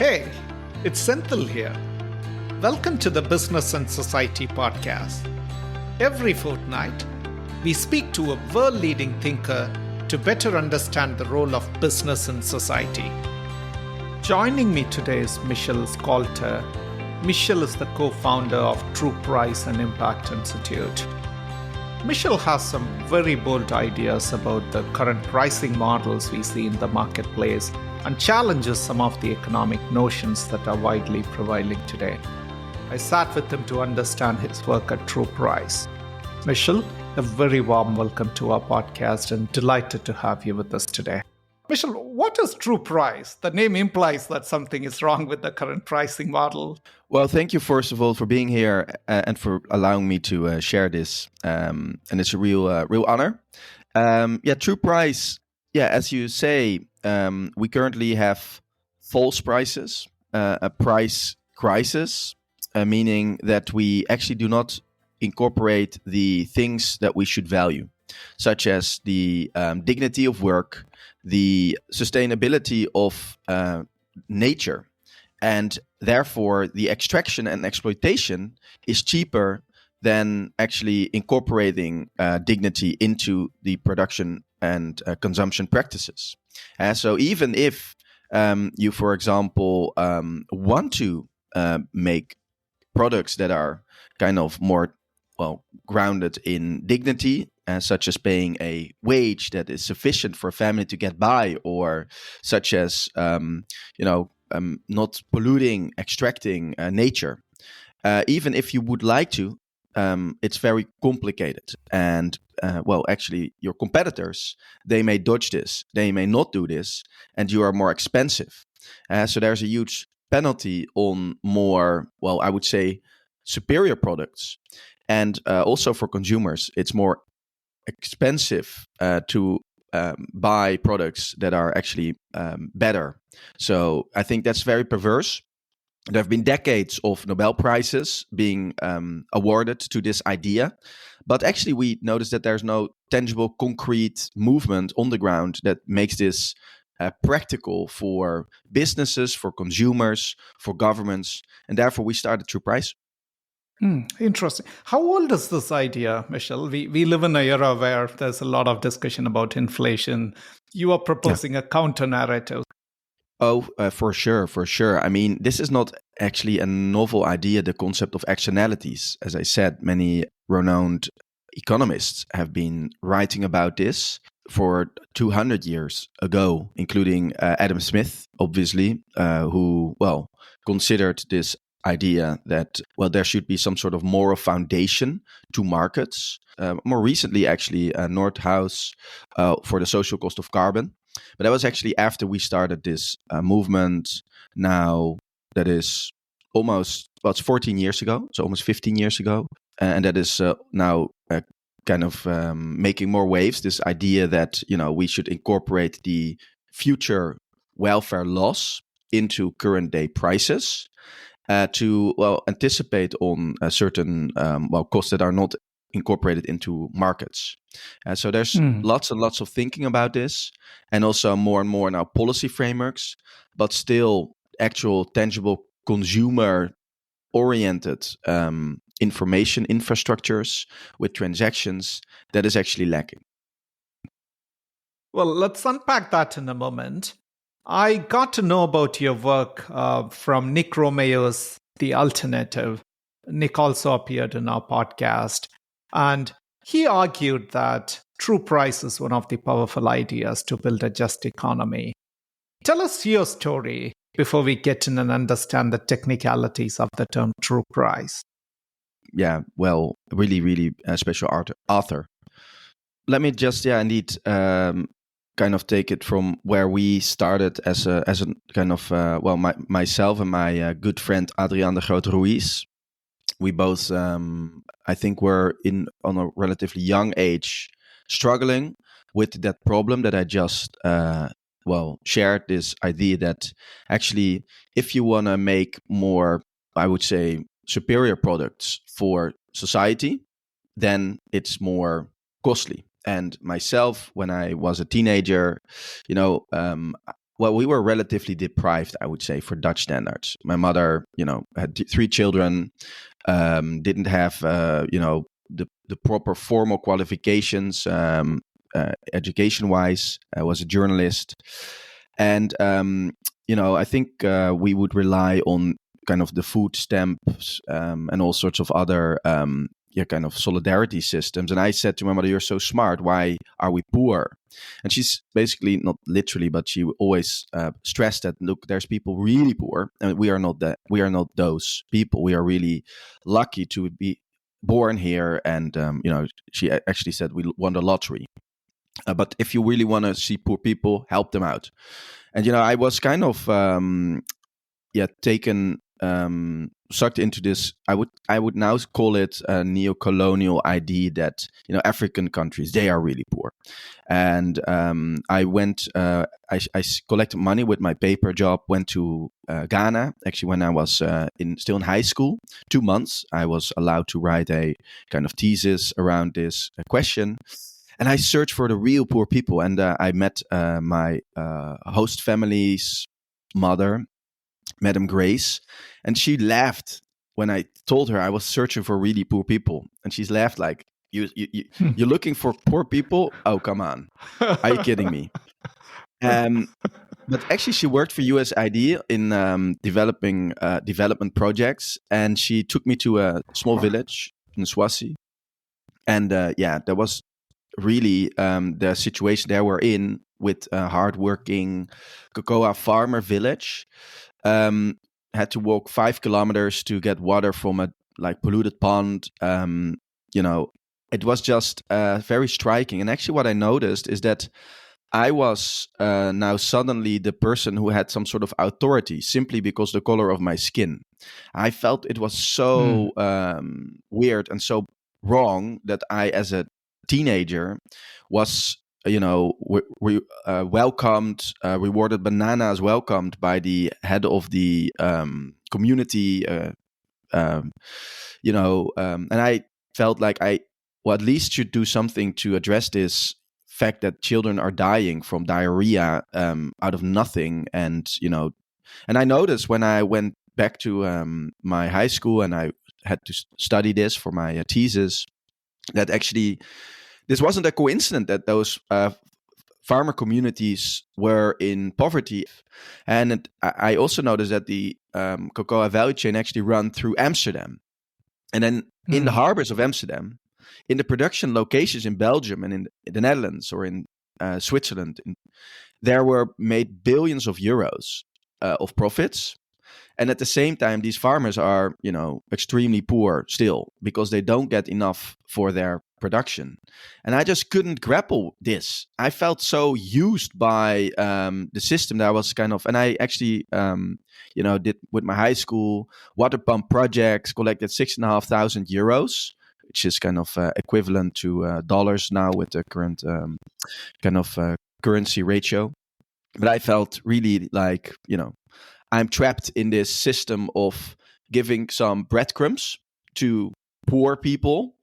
Hey, it's Senthil here. Welcome to the Business and Society podcast. Every fortnight, we speak to a world-leading thinker to better understand the role of business in society. Joining me today is Michel Scholte. Michel is the co-founder of True Price and Impact Institute. Michel has some very bold ideas about the current pricing models we see in the marketplace and challenges some of the economic notions that are widely prevailing today. I sat with him to understand his work at True Price. Michel, a very warm welcome to our podcast and delighted to have you with us today. Michel, what is True Price? The name implies that something is wrong with the current pricing model. Well, thank you, first of all, for being here and for allowing me to share this. And it's a real honor. True Price. Yeah, as you say, we currently have false prices, a price crisis, meaning that we actually do not incorporate the things that we should value, such as the dignity of work, the sustainability of nature, and therefore the extraction and exploitation is cheaper than actually incorporating dignity into the production and consumption practices. So even if you, for example, want to make products that are kind of more grounded in dignity, such as paying a wage that is sufficient for a family to get by, or such as not polluting, extracting nature. Even if you would like to, it's very complicated. And actually, your competitors, they may dodge this, they may not do this, and you are more expensive. So there's a huge penalty on more, I would say, superior products. And also for consumers, it's more expensive to buy products that are actually better. So I think that's very perverse. There have been decades of Nobel Prizes being awarded to this idea. But actually, we noticed that there's no tangible, concrete movement on the ground that makes this practical for businesses, for consumers, for governments. And therefore, we started True Price. Interesting. How old is this idea, Michel? We live in an era where there's a lot of discussion about inflation. You are proposing a counter narrative. For sure. I mean, this is not actually a novel idea, the concept of externalities. As I said, many renowned economists have been writing about this for 200 years ago, including Adam Smith, obviously, who considered this idea that, there should be some sort of moral foundation to markets. More recently, actually, Nordhaus for the social cost of carbon. But that was actually after we started this movement now that is it's 14 years ago, so almost 15 years ago. And that is now kind of making more waves, this idea that, we should incorporate the future welfare loss into current day prices to anticipate on certain costs that are not incorporated into markets. So there's lots and lots of thinking about this, and also more and more now policy frameworks, but still actual tangible consumer-oriented information infrastructures with transactions that is actually lacking. Well, let's unpack that in a moment. I got to know about your work from Nick Romeo's The Alternative. Nick also appeared in our podcast, and he argued that True Price is one of the powerful ideas to build a just economy. Tell us your story before we get in and understand the technicalities of the term True Price. Yeah, really, really special author. Let me just, indeed, kind of take it from where we started as a kind of myself and my good friend Adriaan de Groot Ruiz. We both, I think, were on a relatively young age struggling with that problem that I just shared. This idea that actually, if you want to make more, I would say, superior products for society, then it's more costly. And myself, when I was a teenager, well, we were relatively deprived, I would say, for Dutch standards. My mother, had 3 children, didn't have, the proper formal qualifications, education-wise. I was a journalist, and I think we would rely on kind of the food stamps, and all sorts of other kind of solidarity systems. And I said to my mother, "You're so smart. Why are we poor?" And she's basically, not literally, but she always stressed that, look, there's people really poor, and we are not that. We are not those people. We are really lucky to be born here. And she actually said we won the lottery. But if you really want to see poor people, help them out. And I was kind of taken, sucked into this. I would now call it a neo-colonial idea that African countries, they are really poor. And I went. I collected money with my paper job. Went to Ghana. Actually, when I was still in high school, 2 months, I was allowed to write a kind of thesis around this question. And I searched for the real poor people. And I met my host family's mother, Madam Grace, and she laughed when I told her I was searching for really poor people. And she's laughed like, you're looking for poor people? Oh, come on. Are you kidding me? But actually, she worked for USAID in developing development projects. And she took me to a small village in Swazi. And there was really the situation there we're in with a hardworking cocoa farmer village. Had to walk 5 kilometers to get water from a polluted pond. It was just very striking. And actually, what I noticed is that I was now suddenly the person who had some sort of authority simply because the color of my skin. I felt it was so weird and so wrong that I, as a teenager, was welcomed, rewarded bananas, welcomed by the head of the community, and I felt like I at least should do something to address this fact that children are dying from diarrhea out of nothing. And I noticed when I went back to my high school and I had to study this for my thesis, that actually this wasn't a coincidence that those farmer communities were in poverty. And I also noticed that the cocoa value chain actually run through Amsterdam. And then in the harbors of Amsterdam, in the production locations in Belgium and in the Netherlands or in Switzerland, there were made billions of euros of profits. And at the same time, these farmers are, extremely poor still because they don't get enough for their production. And I just couldn't grapple this. I felt so used by the system that I was kind of, and I actually, did with my high school water pump projects, collected 6,500 euros, which is kind of equivalent to dollars now with the current kind of currency ratio. But I felt really like, I'm trapped in this system of giving some breadcrumbs to poor people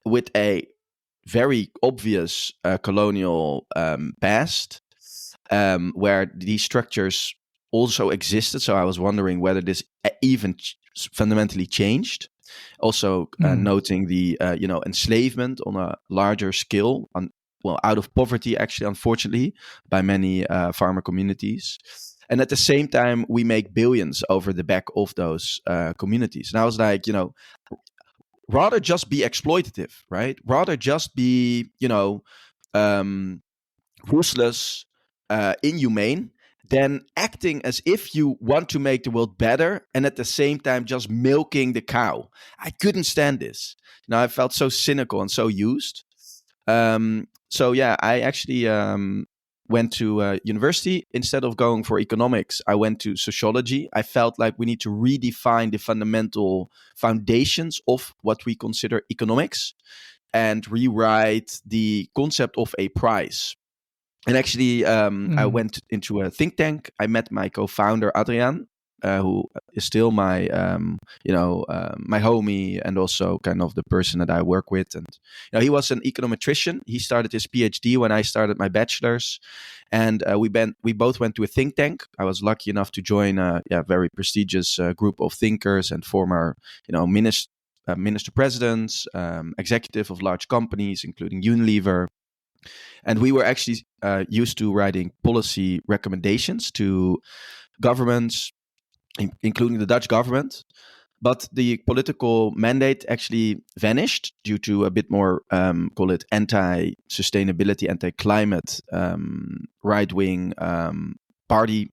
with a very obvious colonial past, where these structures also existed. So I was wondering whether this even fundamentally changed. Also noting the enslavement on a larger scale, out of poverty, actually, unfortunately, by many farmer communities. And at the same time, we make billions over the back of those communities. And I was like, rather just be exploitative, right? Rather just be, ruthless, inhumane, than acting as if you want to make the world better and at the same time just milking the cow. I couldn't stand this. I felt so cynical and so used. I actually went to university. Instead of going for economics, I went to sociology. I felt like we need to redefine the fundamental foundations of what we consider economics and rewrite the concept of a price. And actually, I went into a think tank. I met my co-founder, Adriaan. who is still my my homie, and also kind of the person that I work with. And he was an econometrician. He started his PhD when I started my bachelor's, and we both went to a think tank. I was lucky enough to join a very prestigious group of thinkers and former minister presidents, executive of large companies, including Unilever. And we were actually used to writing policy recommendations to governments, including the Dutch government. But the political mandate actually vanished due to a bit more, call it anti-sustainability, anti-climate, right-wing party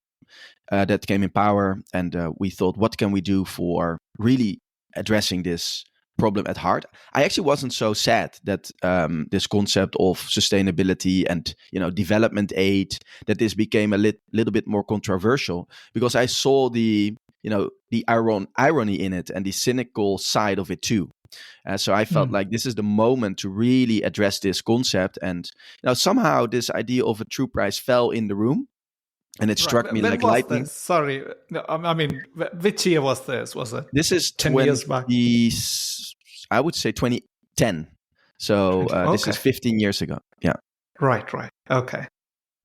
that came in power. And we thought, what can we do for really addressing this problem at heart? I actually wasn't so sad that this concept of sustainability and development aid, that this became a little bit more controversial, because I saw the irony in it and the cynical side of it too. So I felt like this is the moment to really address this concept, and somehow this idea of a true price fell in the room. And it struck me When like was lightning. this? Sorry, no, I mean, which year was this? Was it? This is 10 years back. I would say 2010. So this is 15 years ago. Yeah. Right. Okay.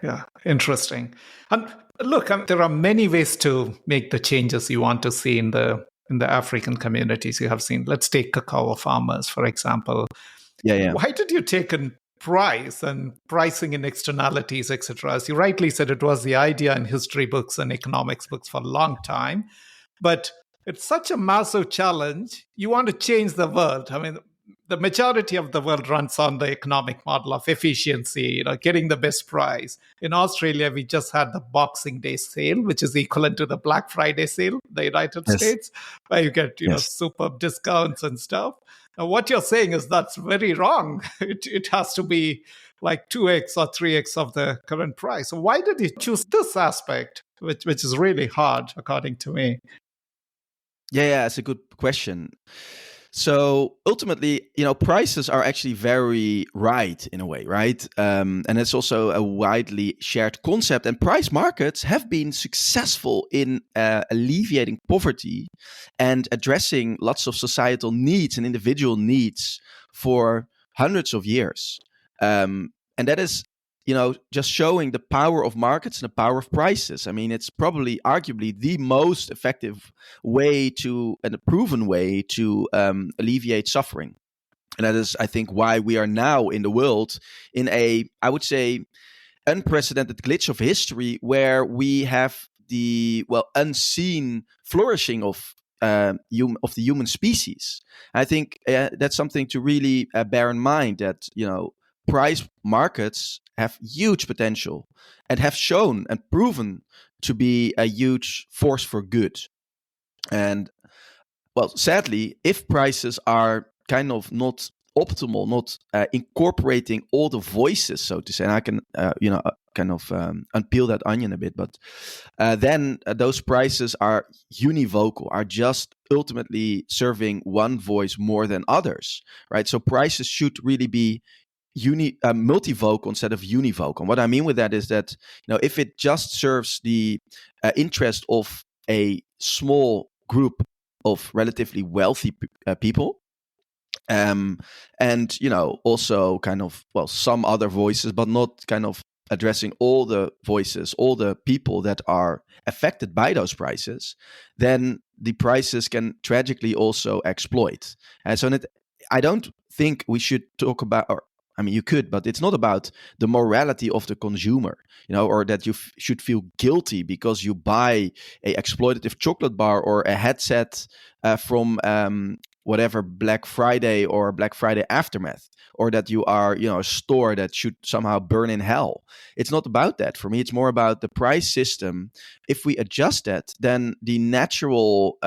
Yeah. Interesting. And look, there are many ways to make the changes you want to see in the African communities you have seen. Let's take cacao farmers, for example. Yeah. Why did you take a price and pricing in externalities, etc.? As you rightly said, it was the idea in history books and economics books for a long time. But it's such a massive challenge. You want to change the world. I mean, the majority of the world runs on the economic model of efficiency, getting the best price. In Australia, we just had the Boxing Day sale, which is equivalent to the Black Friday sale, the United States, where you get, superb discounts and stuff. Now, what you're saying is that's very wrong. It has to be like 2x or 3x of the current price. So why did you choose this aspect, which is really hard, according to me? Yeah, it's a good question. So ultimately, prices are actually very right in a way, right? And it's also a widely shared concept. And price markets have been successful in alleviating poverty and addressing lots of societal needs and individual needs for hundreds of years. And that is, just showing the power of markets and the power of prices. I mean, it's probably arguably the most effective way and a proven way to alleviate suffering. And that is, I think, why we are now in the world in a, I would say, unprecedented glitch of history, where we have the unseen flourishing of the human species. I think that's something to really bear in mind, that price markets have huge potential and have shown and proven to be a huge force for good. And sadly, if prices are kind of not optimal, not incorporating all the voices, so to say, and I can unpeel that onion a bit, but then those prices are univocal, are just ultimately serving one voice more than others, right? So prices should really be multivocal instead of univocal. And what I mean with that is that if it just serves the interest of a small group of relatively wealthy people, and also kind of some other voices, but not kind of addressing all the voices, all the people that are affected by those prices, then the prices can tragically also exploit. And so I don't think we should talk about, or I mean, you could, but it's not about the morality of the consumer, or that you should feel guilty because you buy a exploitative chocolate bar or a headset from whatever Black Friday or Black Friday aftermath, or that you are, a store that should somehow burn in hell. It's not about that. For me, it's more about the price system. If we adjust that, then the natural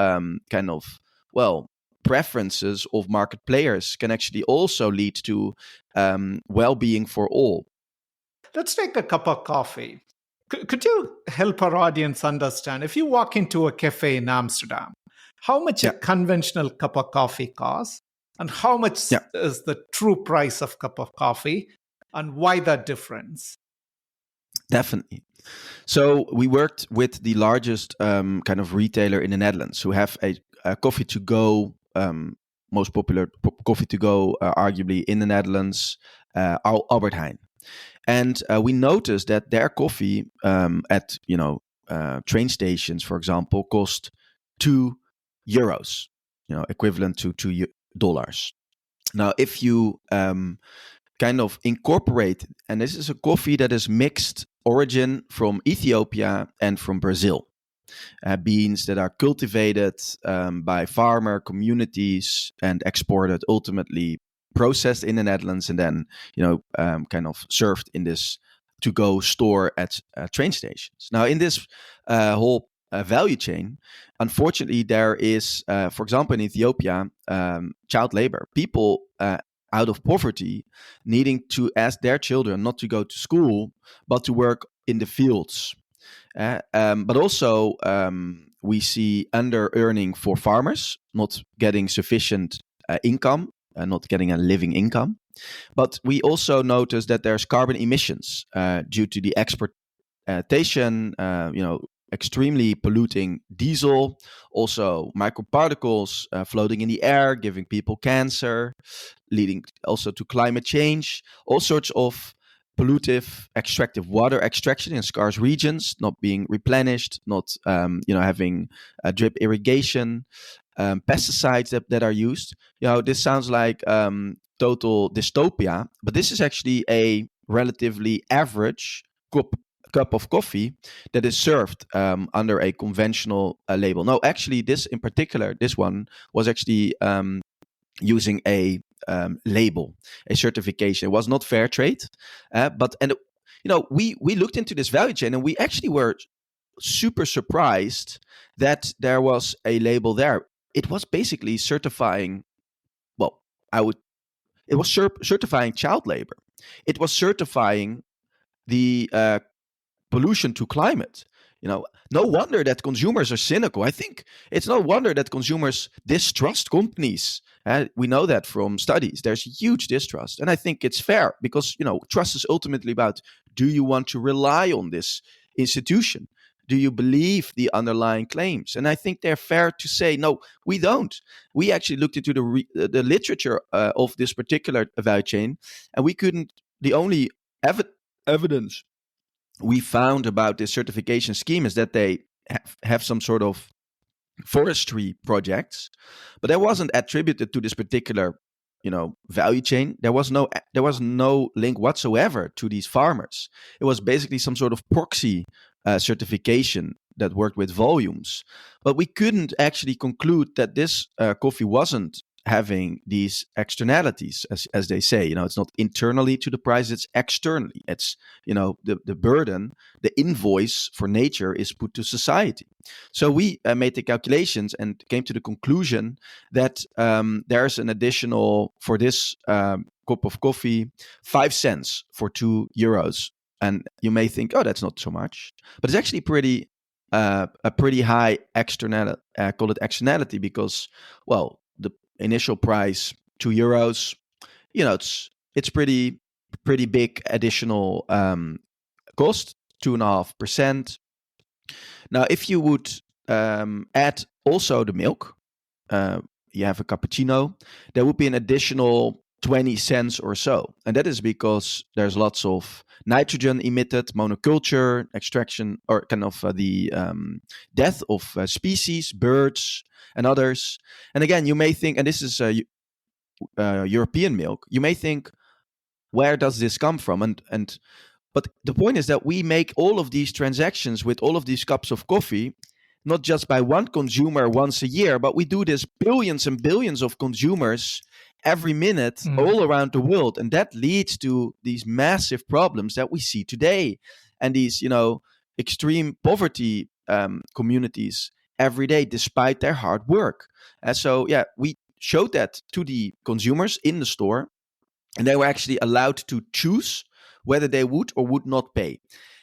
preferences of market players can actually also lead to well-being for all. Let's take a cup of coffee. Could you help our audience understand, if you walk into a cafe in Amsterdam, how much a conventional cup of coffee costs, and how much is the true price of cup of coffee, and why that difference? Definitely. So we worked with the largest kind of retailer in the Netherlands, who have a coffee to go, most popular coffee to go, arguably in the Netherlands, Albert Heijn. And we noticed that their coffee at train stations, for example, cost €2, equivalent to $2. Now, if you kind of incorporate, and this is a coffee that is mixed origin from Ethiopia and from Brazil. Beans that are cultivated by farmer communities and exported, ultimately processed in the Netherlands, and then kind of served in this to-go store at train stations. Now, in this whole value chain, unfortunately, there is, for example, in Ethiopia, child labor. People out of poverty needing to ask their children not to go to school, but to work in the fields. But also, we see under earning for farmers, not getting sufficient income, not getting a living income. But we also notice that there's carbon emissions due to the exportation, extremely polluting diesel, also microparticles floating in the air, giving people cancer, leading also to climate change, all sorts of pollutive extractive water extraction in scarce regions, not being replenished, not having drip irrigation, pesticides that are used. This sounds like total dystopia, but this is actually a relatively average cup of coffee that is served under a conventional label. No, actually, this in particular, this one was actually using a label, a certification. It was not fair trade, we looked into this value chain, and we actually were super surprised that there was a label there. It was basically certifying. Well, I would. It was certifying child labor. It was certifying the pollution to climate. No wonder that consumers are cynical. I think it's no wonder that consumers distrust companies. We know that from studies. There's huge distrust, and I think it's fair because trust is ultimately about: do you want to rely on this institution? Do you believe the underlying claims? And I think they're fair to say, no, we don't. We actually looked into the literature of this particular value chain, and we couldn't. The only evidence we found about this certification scheme is that they have some sort of forestry projects, but that wasn't attributed to this particular value chain. There was no link whatsoever to these farmers. It was basically some sort of proxy certification that worked with volumes, but we couldn't actually conclude that this coffee wasn't having these externalities, as they say. It's not internally to the price, it's externally. It's the burden, the invoice for nature is put to society. So we made the calculations and came to the conclusion that there's an additional, for this cup of coffee, 5 cents for €2. And you may think, oh, that's not so much, but it's actually a pretty high external, call it externality, because, well, the initial price, €2, it's pretty big additional cost, 2.5%. Now, if you would add also the milk, you have a cappuccino, there would be an additional 20 cents or so. And that is because there's lots of nitrogen emitted, monoculture, extraction, or kind of the death of species, birds, and others. And again, you may think, and this is European milk, you may think, where does this come from? But the point is that we make all of these transactions with all of these cups of coffee, not just by one consumer once a year, but we do this billions and billions of consumers every minute all around the world. And that leads to these massive problems that we see today, and these, extreme poverty communities every day, despite their hard work. And so, we showed that to the consumers in the store, and they were actually allowed to choose whether they would or would not pay.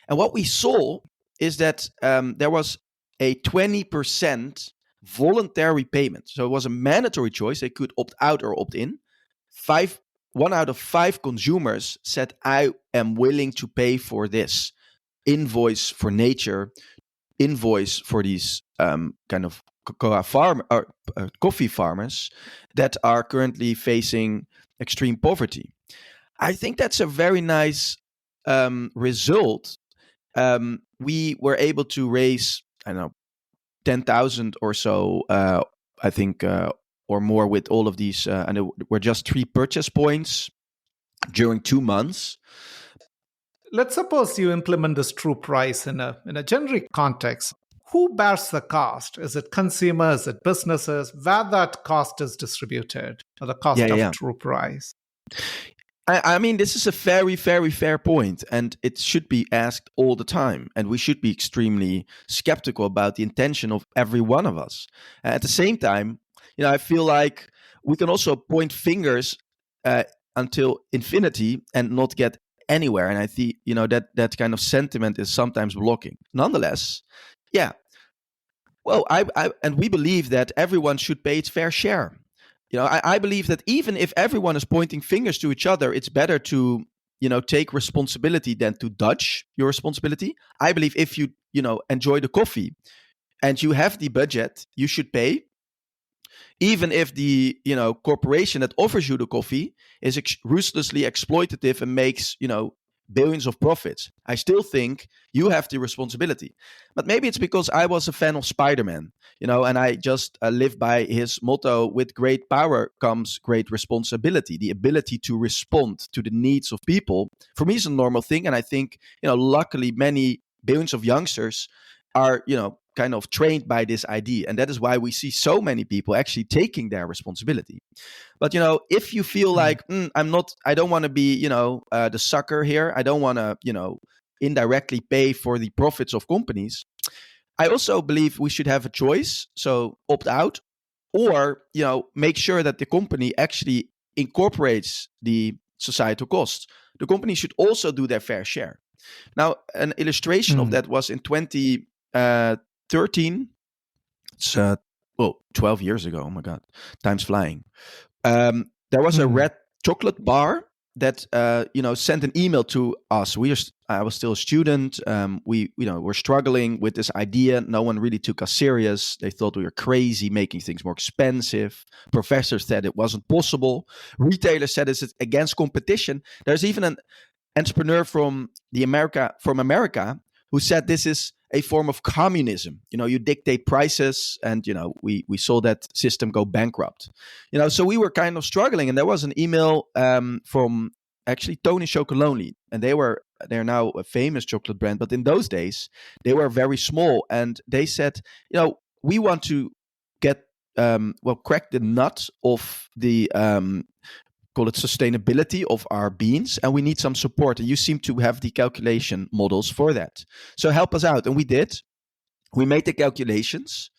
And what we saw is that there was a 20% voluntary payment. So it was a mandatory choice. They could opt out or opt in. 1 out of 5 consumers said, I am willing to pay for this. invoice for nature, invoice for these kind of coffee farmers that are currently facing extreme poverty. I think that's a very nice result. We were able to raise, I don't know, 10,000 or so, I think, or more with all of these. And it were just 3 purchase points during 2 months. Let's suppose you implement this true price in a generic context. Who bears the cost? Is it consumers? Is it businesses? Where that cost is distributed, or the Yeah, cost yeah, of yeah. true price? I mean, this is a very, very fair point, and it should be asked all the time. And we should be extremely skeptical about the intention of every one of us. At the same time, I feel like we can also point fingers uh, until infinity and not get anywhere. And I think that kind of sentiment is sometimes blocking. Nonetheless, yeah. Well, and we believe that everyone should pay its fair share. I believe that even if everyone is pointing fingers to each other, it's better to, take responsibility than to dodge your responsibility. I believe if you, enjoy the coffee and you have the budget, you should pay, even if the corporation that offers you the coffee is ruthlessly exploitative and makes billions of profits. I still think you have the responsibility. But maybe it's because I was a fan of Spider-Man, and I just live by his motto: with great power comes great responsibility. The ability to respond to the needs of people, for me, is a normal thing. And I think, luckily many billions of youngsters are, kind of trained by this idea. And that is why we see so many people actually taking their responsibility. But, if you feel Mm. like, I don't want to be, the sucker here. I don't want to, indirectly pay for the profits of companies. I also believe we should have a choice. So opt out, or, make sure that the company actually incorporates the societal costs. The company should also do their fair share. Now, an illustration of Mm. that was in 2013. It's 12 years ago. Oh my God, time's flying. There was a Mm. red chocolate bar that sent an email to us. I was still a student. We were struggling with this idea. No one really took us serious. They thought we were crazy, making things more expensive. Professors said it wasn't possible. Retailers said it's against competition. There's even an entrepreneur from America who said this is a form of communism. You dictate prices, and we saw that system go bankrupt. So we were kind of struggling, and there was an email from actually Tony Chocolonely, and they're now a famous chocolate brand, but in those days they were very small, and they said, we want to get crack the nut of the call it sustainability of our beans, and we need some support, and you seem to have the calculation models for that, so help us out. And we did. We made the calculations,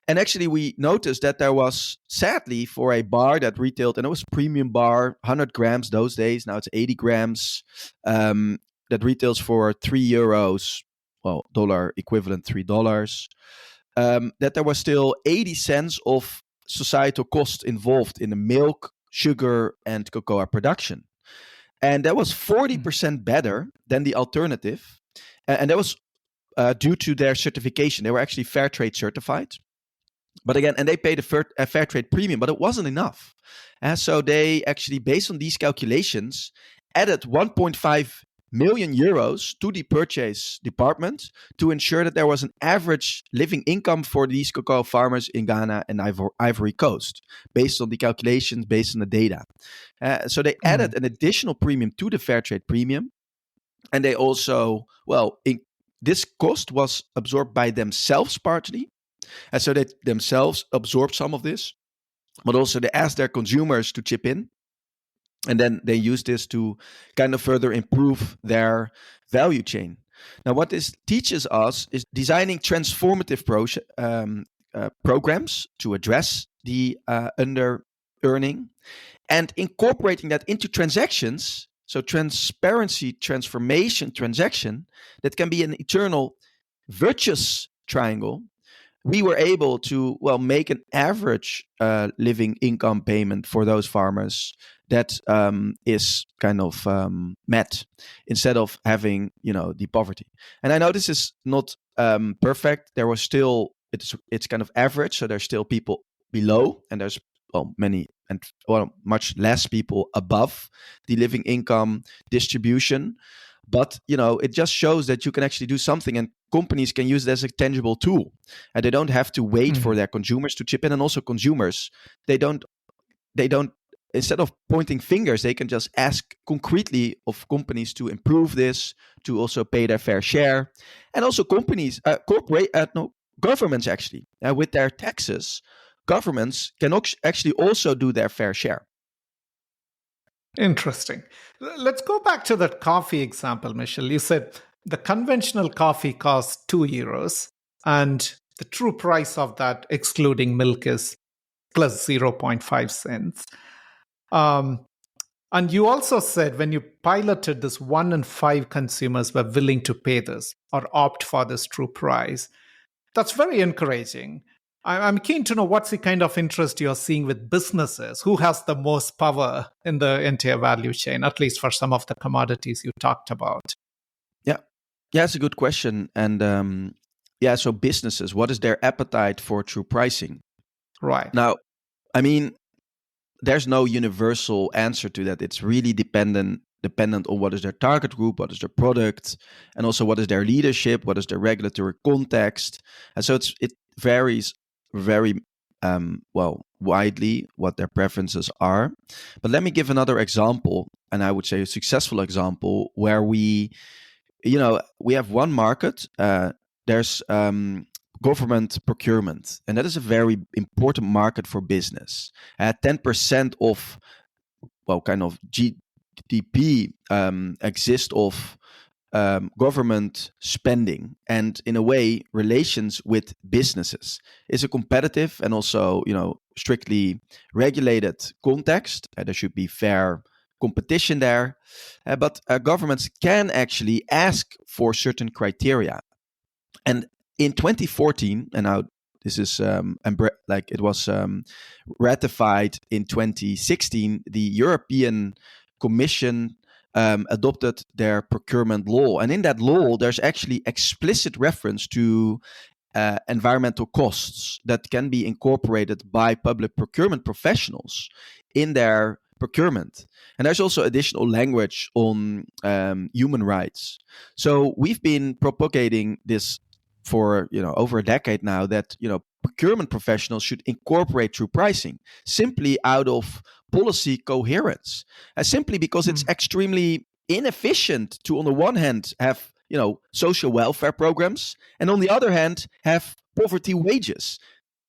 and actually we noticed that there was, sadly, for a bar that retailed, and it was premium bar, 100 grams those days, now it's 80 grams, that retails for €3, well, dollar equivalent $3, that there was still 80 cents of societal cost involved in the milk, sugar, and cocoa production. And that was 40% better than the alternative. And that was due to their certification. They were actually fair trade certified. But again, and they paid a fair trade premium, but it wasn't enough. And so they actually, based on these calculations, added 1.5 million euros to the purchase department to ensure that there was an average living income for these cocoa farmers in Ghana and Ivory Coast, based on the calculations, based on the data. So they added an additional premium to the fair trade premium. And they also, this cost was absorbed by themselves partly. And so they themselves absorbed some of this, but also they asked their consumers to chip in. And then they use this to kind of further improve their value chain. Now, what this teaches us is designing transformative programs to address the under earning and incorporating that into transactions. So transparency, transformation, transaction, that can be an eternal virtuous triangle we were able to make an average living income payment for those farmers that is kind of met, instead of having the poverty. And I know this is not perfect. There was still, it's kind of average, so there's still people below, and there's many and much less people above the living income distribution. But it just shows that you can actually do something, and companies can use it as a tangible tool, and they don't have to wait for their consumers to chip in. And also consumers, they don't instead of pointing fingers, they can just ask concretely of companies to improve this, to also pay their fair share. And also companies, governments actually, with their taxes, governments can actually also do their fair share. Interesting. Let's go back to that coffee example, Michel. You said the conventional coffee costs €2, and the true price of that, excluding milk, is plus 0.5 cents. And you also said when you piloted this, 1 in 5 consumers were willing to pay this or opt for this true price. That's very encouraging. I'm keen to know what's the kind of interest you're seeing with businesses. Who has the most power in the entire value chain, at least for some of the commodities you talked about? Yeah, it's a good question. And so businesses, what is their appetite for true pricing? Right. Now, I mean, there's no universal answer to that. It's really dependent on what is their target group, what is their product, and also what is their leadership, what is their regulatory context. And so it varies very widely what their preferences are. But let me give another example, and I would say a successful example, where we have one market. There's government procurement, and that is a very important market for business. 10% of kind of GDP exists of government spending, and in a way relations with businesses is a competitive and also strictly regulated context. There should be fair competition there, but governments can actually ask for certain criteria. And in 2014, and now this is it was ratified in 2016, the European Commission adopted their procurement law. And in that law, there's actually explicit reference to environmental costs that can be incorporated by public procurement professionals in their procurement. And there's also additional language on human rights. So we've been propagating this for over a decade now, that procurement professionals should incorporate true pricing, simply out of policy coherence, simply because it's extremely inefficient to, on the one hand, have social welfare programs, and on the other hand have poverty wages.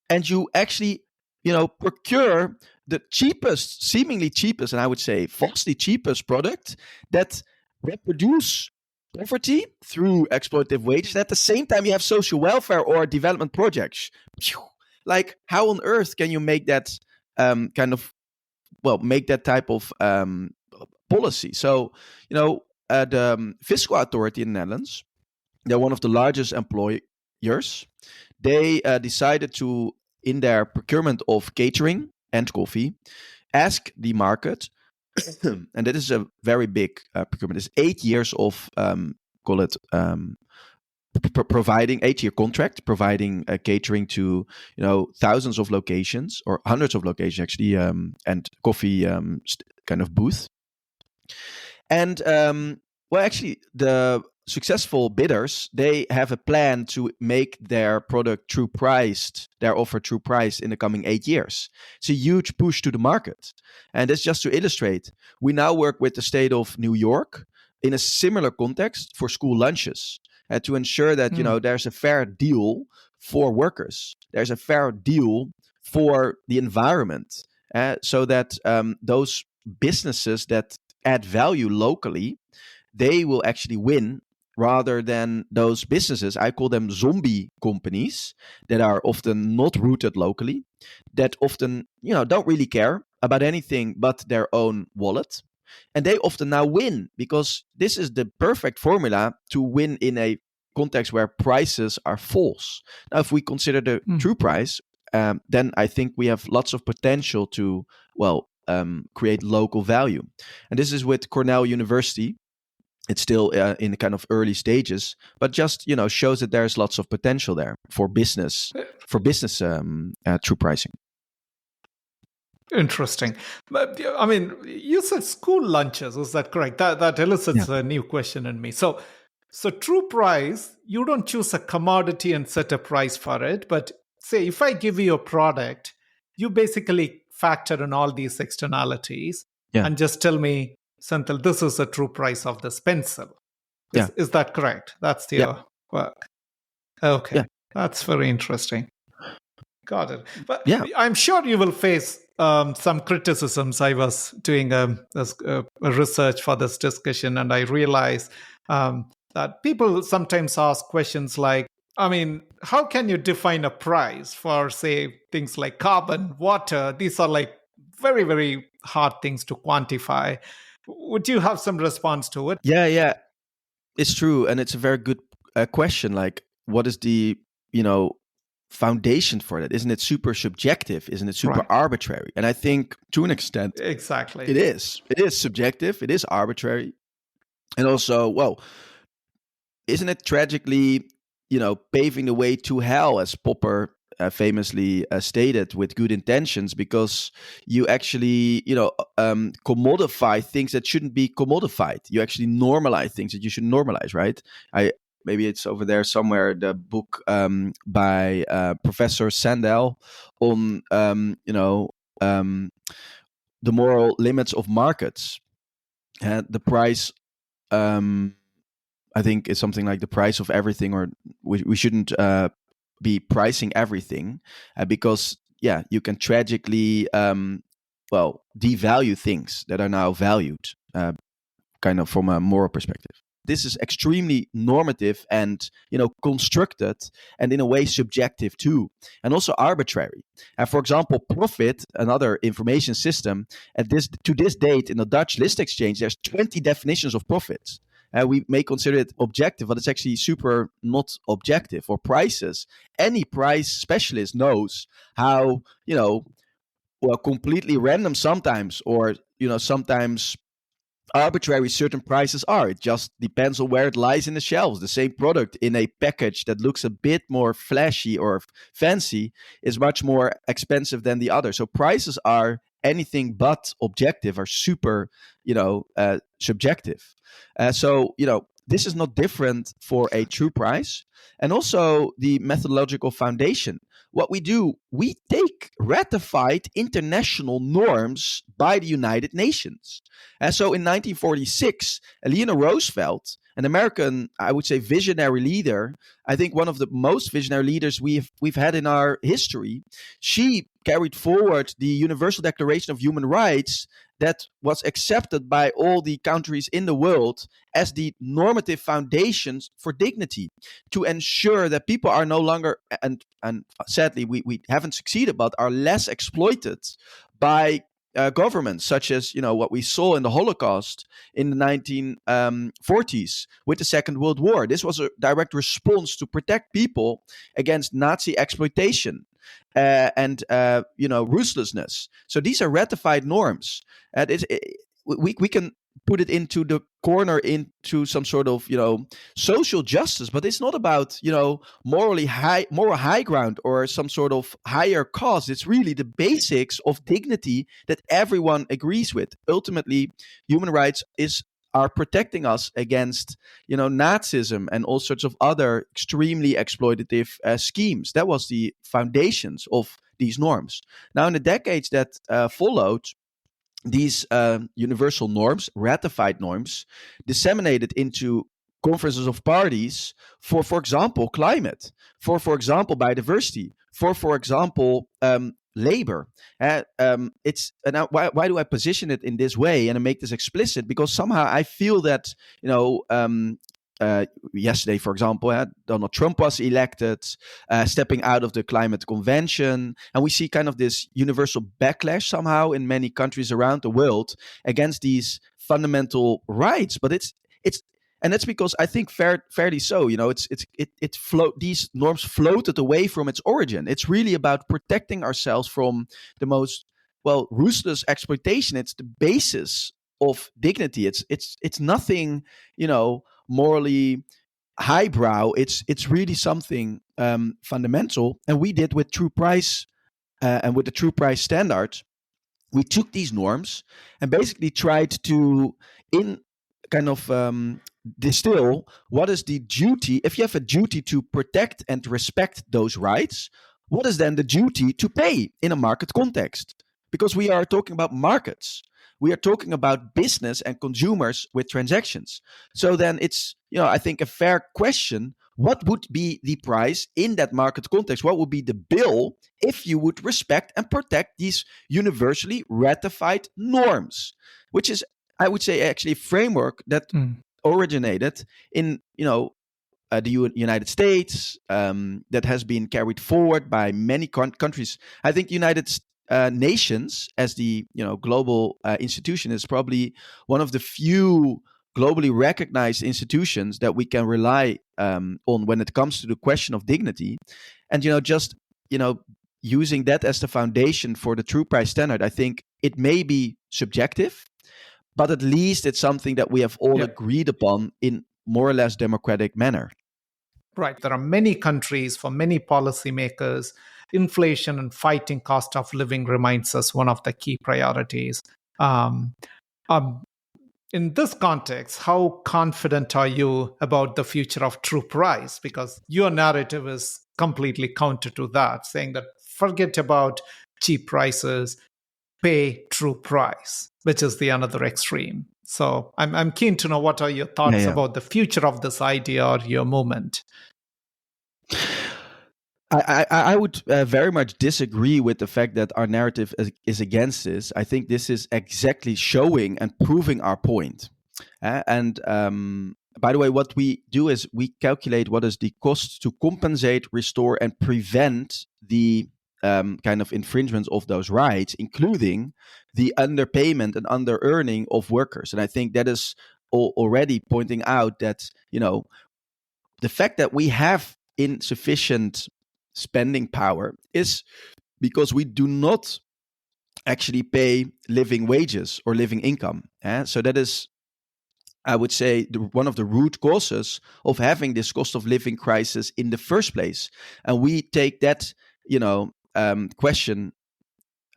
And you actually procure the cheapest, seemingly cheapest, and I would say falsely cheapest product that reproduce poverty through exploitative wages. And at the same time, you have social welfare or development projects. Like, how on earth can you make that make that type of policy? So, the fiscal authority in the Netherlands, they're one of the largest employers. They decided to, in their procurement of catering and coffee, ask the market, and that is a very big procurement. It's 8 years of providing 8-year contract, providing catering to thousands of locations, or hundreds of locations actually, and coffee kind of booth. And actually, the successful bidders, they have a plan to make their product true priced, their offer true price in the coming 8 years. It's a huge push to the market. And that's just to illustrate. We now work with the state of New York in a similar context for school lunches, to ensure that there's a fair deal for workers. There's a fair deal for the environment, so that those businesses that add value locally, they will actually win, rather than those businesses, I call them zombie companies, that are often not rooted locally, that often don't really care about anything but their own wallet. And they often now win, because this is the perfect formula to win in a context where prices are false. Now, if we consider the true price, then I think we have lots of potential to, create local value. And this is with Cornell University. It's still in the kind of early stages, but just shows that there's lots of potential there for business true pricing. Interesting. But I mean, you said school lunches. Is that correct? That elicits a new question in me. So true price, you don't choose a commodity and set a price for it. But say if I give you a product, you basically factor in all these externalities and just tell me, Senthil, this is the true price of this pencil. Is that correct? That's your work. Okay. That's very interesting. Got it. But I'm sure you will face some criticisms. I was doing a research for this discussion, and I realized that people sometimes ask questions like, I mean, how can you define a price for, say, things like carbon, water? These are like very, very hard things to quantify. Would you have some response to it? Yeah. It's true. And it's a very good question. Like, what is the, foundation for that? Isn't it super subjective? Isn't it super arbitrary? And I think to an extent, exactly, it is. It is subjective. It is arbitrary. And also, isn't it tragically, paving the way to hell, as Popper famously stated, with good intentions, because you actually, commodify things that shouldn't be commodified. You actually normalize things that you should normalize, right? Maybe it's over there somewhere, the book by Professor Sandel on, the moral limits of markets. The price, I think, is something like the price of everything, or we shouldn't be pricing everything because, you can tragically, devalue things that are now valued, kind of from a moral perspective. This is extremely normative and, constructed, and in a way subjective too, and also arbitrary. For example, profit, another information system, to this date in the Dutch list exchange, there's 20 definitions of profits. We may consider it objective, but it's actually super not objective. Or prices. Any price specialist knows how, completely random sometimes, or, sometimes arbitrary certain prices are. It just depends on where it lies in the shelves. The same product in a package that looks a bit more flashy or fancy is much more expensive than the other. So prices are anything but objective, are super, subjective. So this is not different for a true price. And also the methodological foundation. What we do, we take ratified international norms by the United Nations. And so in 1946, Eleanor Roosevelt, an American, I would say, visionary leader, I think one of the most visionary leaders we've had in our history, she carried forward the Universal Declaration of Human Rights that was accepted by all the countries in the world as the normative foundations for dignity, to ensure that people are no longer, and sadly we haven't succeeded, but are less exploited by governments, such as what we saw in the Holocaust in the 1940s with the Second World War. This was a direct response to protect people against Nazi exploitation and ruthlessness. So these are ratified norms. We can put it into the corner, into some sort of social justice, but it's not about moral high ground or some sort of higher cause. It's really the basics of dignity that everyone agrees with. Ultimately, human rights are protecting us against Nazism and all sorts of other extremely exploitative schemes. That was the foundations of these norms. Now, in the decades that followed, these universal norms, ratified norms, disseminated into conferences of parties for example, climate, for example, biodiversity, for example, labor. It's why do I position it in this way and I make this explicit? Because somehow I feel that yesterday, for example, Donald Trump was elected, stepping out of the climate convention. And we see kind of this universal backlash somehow in many countries around the world against these fundamental rights. But it's And that's because I think fairly so. These norms floated away from its origin. It's really about protecting ourselves from the most ruthless exploitation. It's the basis of dignity. It's nothing, morally highbrow. It's really something fundamental. And we did with true price and with the true price standard, we took these norms and basically tried to in kind of distill what is the duty. If you have a duty to protect and respect those rights, what is then the duty to pay in a market context? Because we are talking about markets, we are talking about business and consumers with transactions. So then it's, I think, a fair question: what would be the price in that market context? What would be the bill if you would respect and protect these universally ratified norms, which is, I would say, actually a framework that originated in, the United States, that has been carried forward by many countries. I think United Nations, as the global institution, is probably one of the few globally recognized institutions that we can rely on when it comes to the question of dignity. And just using that as the foundation for the true price standard, I think it may be subjective, but at least it's something that we have all agreed upon in more or less democratic manner. Right. There are many countries, for many policymakers, inflation and fighting cost of living remains us one of the key priorities. Um, um, in this context, how confident are you about the future of true price? Because your narrative is completely counter to that, saying that forget about cheap prices, pay true price, which is the another extreme. So I'm keen to know, what are your thoughts about the future of this idea or your movement? I would very much disagree with the fact that our narrative is against this. I think this is exactly showing and proving our point. And by the way, what we do is we calculate what is the cost to compensate, restore, and prevent the kind of infringements of those rights, including the underpayment and under-earning of workers. And I think that is already pointing out that, the fact that we have insufficient spending power is because we do not actually pay living wages or living income. So that is, I would say, one of the root causes of having this cost of living crisis in the first place. And we take that, question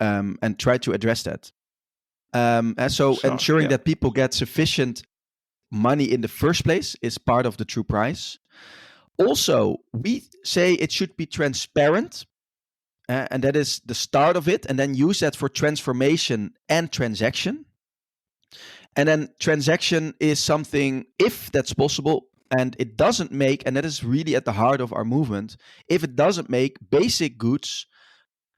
and try to address that. And so ensuring that people get sufficient money in the first place is part of the true price. Also, we say it should be transparent, and that is the start of it, and then use that for transformation and transaction. And then transaction is something, if that's possible, and it doesn't make, and that is really at the heart of our movement, if it doesn't make basic goods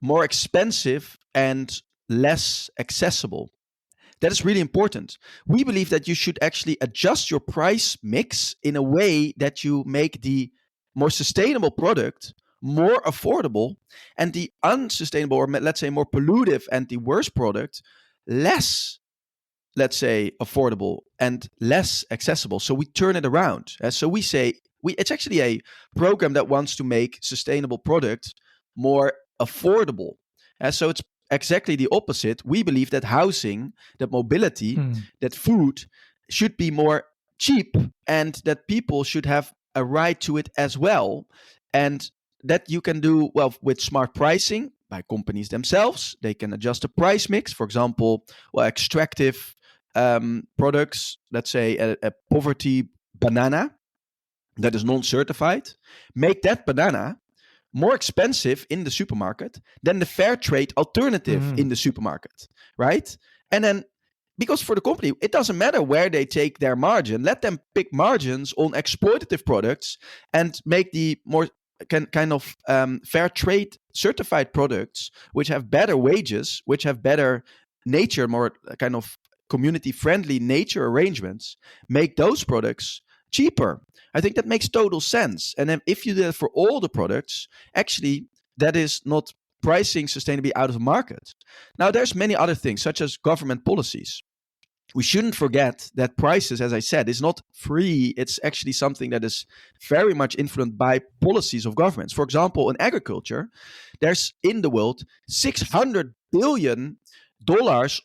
more expensive and less accessible. That is really important. We believe that you should actually adjust your price mix in a way that you make the more sustainable product more affordable and the unsustainable, or let's say more pollutive and the worst product, less, let's say, affordable and less accessible. So we turn it around. So we say it's actually a program that wants to make sustainable products more affordable. So it's exactly the opposite. We believe that housing, that mobility, that food should be more cheap, and that people should have a right to it as well. And that you can do with smart pricing by companies themselves. They can adjust the price mix. For example, extractive products, let's say a poverty banana that is non-certified, make that banana more expensive in the supermarket than the fair trade alternative in the supermarket, right? And then, because for the company, it doesn't matter where they take their margin. Let them pick margins on exploitative products and make the more kind of fair trade certified products, which have better wages, which have better nature, more kind of community-friendly nature arrangements, make those products cheaper. I think that makes total sense. And then if you do that for all the products, actually, that is not pricing sustainably out of the market. Now, there's many other things, such as government policies. we shouldn't forget that prices, as I said, is not free. It's actually something that is very much influenced by policies of governments. For example, in agriculture, there's in the world $600 billion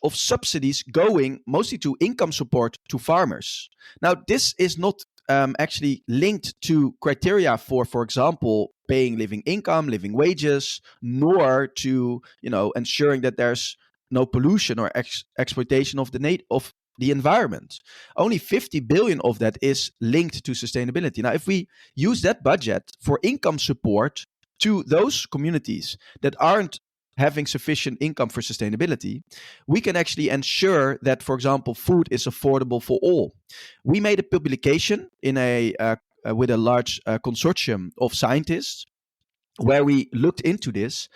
of subsidies going mostly to income support to farmers. Now, this is not actually linked to criteria for example, paying living income, living wages, nor to ensuring that there's no pollution or exploitation of the environment. Only 50 billion of that is linked to sustainability. Now, if we use that budget for income support to those communities that aren't having sufficient income for sustainability, we can actually ensure that, for example, food is affordable for all. We made a publication in with a large consortium of scientists where we looked into this,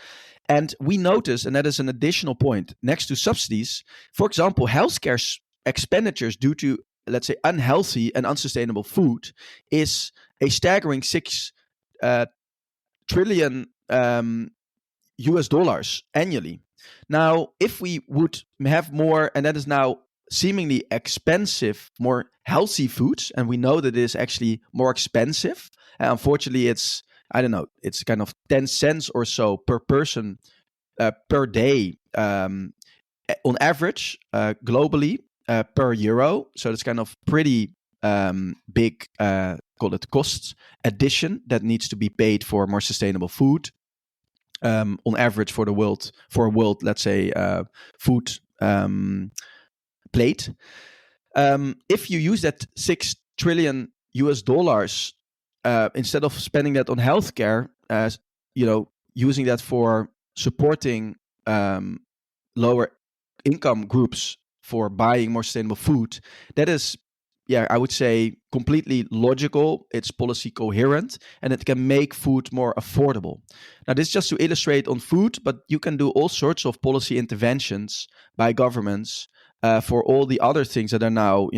and we noticed, and that is an additional point, next to subsidies, for example, healthcare expenditures due to, let's say, unhealthy and unsustainable food is a staggering 6 trillion US dollars annually. Now, if we would have more, and that is now seemingly expensive, more healthy foods, and we know that it is actually more expensive. And unfortunately, it's, I don't know, it's kind of 10 cents or so per person per day on average globally per euro. So it's kind of pretty big, call it cost addition that needs to be paid for more sustainable food. On average for a world, let's say, food plate. If you use that 6 trillion US dollars instead of spending that on healthcare, using that for supporting lower income groups for buying more sustainable food, that is, I would say, completely logical. It's policy coherent, and it can make food more affordable. Now, this is just to illustrate on food, but you can do all sorts of policy interventions by governments for all the other things that are now,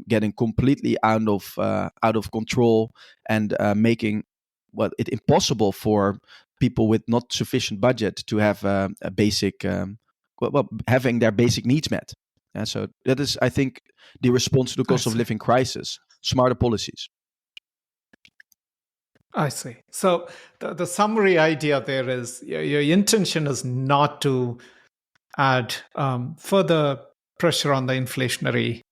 getting completely out of control and making it impossible for people with not sufficient budget to have a basic, having their basic needs met. So that is, I think, the response to the cost of living crisis: smarter policies. I see. So the summary idea there is your intention is not to add further pressure on the inflationary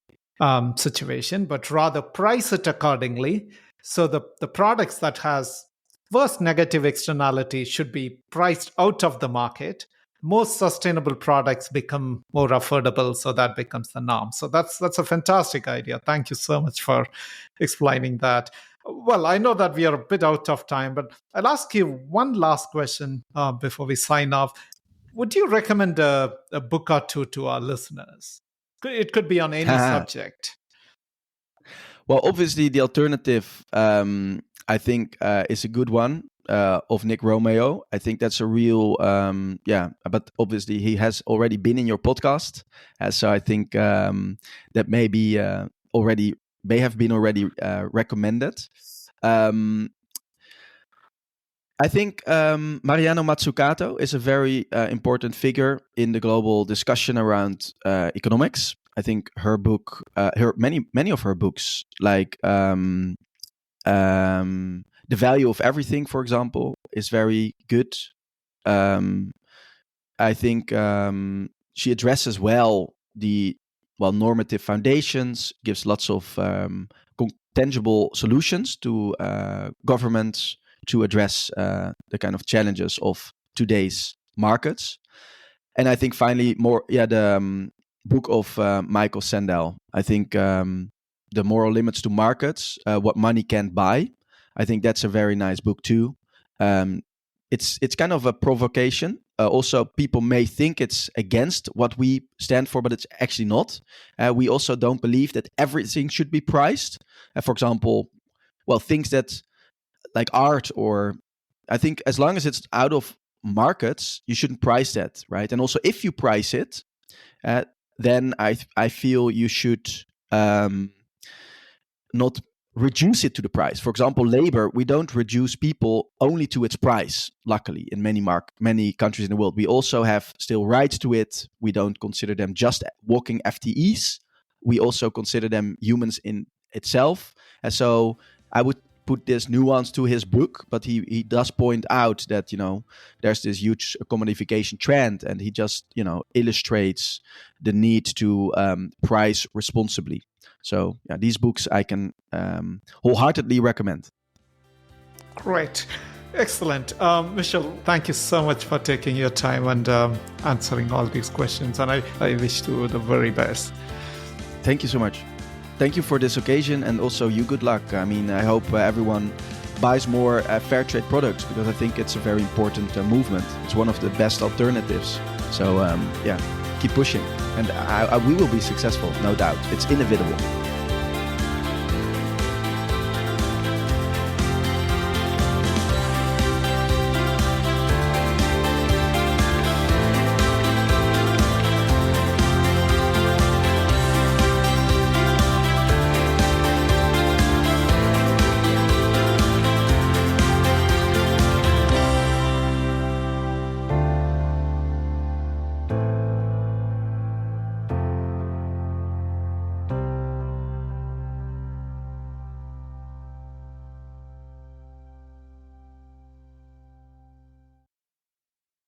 situation, but rather price it accordingly. So the products that has worst negative externality should be priced out of the market. Most sustainable products become more affordable, so that becomes the norm. So that's a fantastic idea. Thank you so much for explaining that. Well, I know that we are a bit out of time, but I'll ask you one last question before we sign off. Would you recommend a book or two to our listeners? It could be on any subject. Well, obviously, The Alternative, I think, is a good one. Of Nick Romeo. I think that's a real, but obviously he has already been in your podcast. So I think that may have been already recommended. I think Mariano Mazzucato is a very important figure in the global discussion around economics. I think her book, many of her books, like The Value of Everything, for example, is very good. I think she addresses well the normative foundations, gives lots of tangible solutions to governments to address the kind of challenges of today's markets. And I think finally the book of Michael Sandel. I think The Moral Limits to Markets, What Money Can't Buy. I think that's a very nice book too. It's kind of a provocation. Also, people may think it's against what we stand for, but it's actually not. We also don't believe that everything should be priced. For example, things that like art, or I think as long as it's out of markets, you shouldn't price that, right? And also, if you price it, then I feel you should not reduce it to the price. For example, labor, we don't reduce people only to its price. Luckily, in many countries in the world, we also have still rights to it. We don't consider them just walking FTEs, we also consider them humans in itself. And so I would put this nuance to his book, but he does point out that, there's this huge commodification trend, and he just, illustrates the need to price responsibly. So yeah, these books I can wholeheartedly recommend. Great. Excellent. Michel, thank you so much for taking your time and answering all these questions. And I wish you the very best. Thank you so much. Thank you for this occasion, and also you good luck. I mean, I hope everyone buys more fair trade products, because I think it's a very important movement. It's one of the best alternatives. So keep pushing, and we will be successful, no doubt. It's inevitable.